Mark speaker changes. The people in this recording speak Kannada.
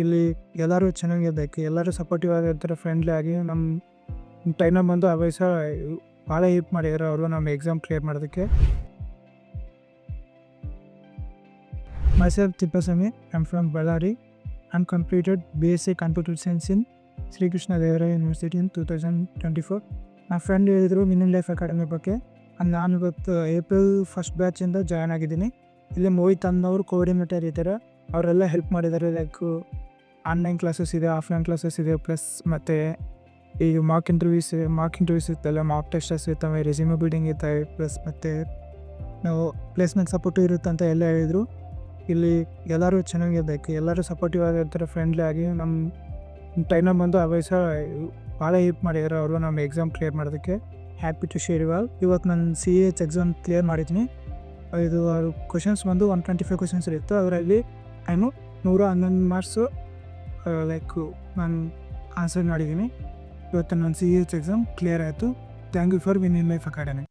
Speaker 1: ಇಲ್ಲಿ ಎಲ್ಲರೂ ಚೆನ್ನಾಗಿರ್ಬೇಕು, ಎಲ್ಲರೂ ಸಪೋರ್ಟಿವ್ ಆಗಿರ್ತಾರೆ, ಫ್ರೆಂಡ್ಲಿ ಆಗಿ. ನಮ್ಮ ಟೈಮ್ನಾಗ ಬಂದು ಆ ವಯಸ್ಸ ಭಾಳ ಹೆಲ್ಪ್ ಮಾಡಿದ್ರು ಅವರು ನಮ್ಮ ಎಕ್ಸಾಮ್ ಕ್ಲಿಯರ್ ಮಾಡೋದಕ್ಕೆ. Myself Tippasamy, I'm from Ballari. I'm completed BSc Computer Science in Sri Krishna Devaraya University in 2024. ನನ್ನ ಫ್ರೆಂಡ್ ಹೇಳಿದರು ವಿನ್ನಿಂಗ್ ಲೈಫ್ ಅಕಾಡೆಮಿ ಬಗ್ಗೆ. ನಾನು ಇವತ್ತು ಏಪ್ರಿಲ್ ಫಸ್ಟ್ ಬ್ಯಾಚಿಂದ ಜಾಯ್ನ್ ಆಗಿದ್ದೀನಿ. ಇಲ್ಲಿ ಮೋಹಿತ್ ಅನ್ನೋರು ಕೋಆರ್ಡಿನೇಟರ್ ಇದ್ದಾರೆ, ಅವರೆಲ್ಲ ಹೆಲ್ಪ್ ಮಾಡಿದ್ದಾರೆ. ಲೈಕ್ ಆನ್ಲೈನ್ ಕ್ಲಾಸಸ್ ಇದೆ, ಆಫ್ಲೈನ್ ಕ್ಲಾಸಸ್ ಇದೆ, ಪ್ಲಸ್ ಮತ್ತು ಈ ಮಾರ್ಕ್ ಇಂಟರ್ವ್ಯೂಸ್ ಇರ್ತಲ್ಲ, ಮಾರ್ಕ್ ಟೆಸ್ಟಸ್ ಇರ್ತವೆ, ರೆಸ್ಯೂಮೆ ಬಿಲ್ಡಿಂಗ್ ಇರ್ತವೆ, ಪ್ಲಸ್ ಮತ್ತು ನಾವು ಪ್ಲೇಸ್ಮೆಂಟ್ ಸಪೋರ್ಟು ಇರುತ್ತೆ ಅಂತ ಎಲ್ಲ ಹೇಳಿದರು. ಇಲ್ಲಿ ಎಲ್ಲರೂ ಚೆನ್ನಾಗಿರ್ಬೇಕು, ಎಲ್ಲರೂ ಸಪೋರ್ಟಿವ್ ಆಗಿರ್ತಾರೆ, ಫ್ರೆಂಡ್ಲಿ ಆಗಿ. ನಮ್ಮ ಟೈಮ್ನಾಗ ಬಂದು ಆ ವಯಸ್ಸ ಭಾಳ ಹೆಲ್ಪ್ ಮಾಡಿದ್ರು ಅವರು ನಮ್ಮ ಎಕ್ಸಾಮ್ ಕ್ಲಿಯರ್ ಮಾಡೋದಕ್ಕೆ. ಹ್ಯಾಪಿ ಟು ಶೇರ್ ಇವತ್ತು ನಾನು CAH ಎಕ್ಸಾಮ್ ಕ್ಲಿಯರ್ ಮಾಡಿದ್ದೀನಿ. ಇದು ಕ್ವಶನ್ಸ್ ಬಂದು 125 ಕ್ವಶನ್ಸ್ ಇತ್ತು, ಅದರಲ್ಲಿ ನಾನು 111 ಮಾರ್ಕ್ಸು ನಾನು ಆನ್ಸರ್ ಮಾಡಿದ್ದೀನಿ. ಇವತ್ತು ನನ್ನ CAH ಎಕ್ಸಾಮ್ ಕ್ಲಿಯರ್ ಆಯಿತು. Thank you for winning life academy.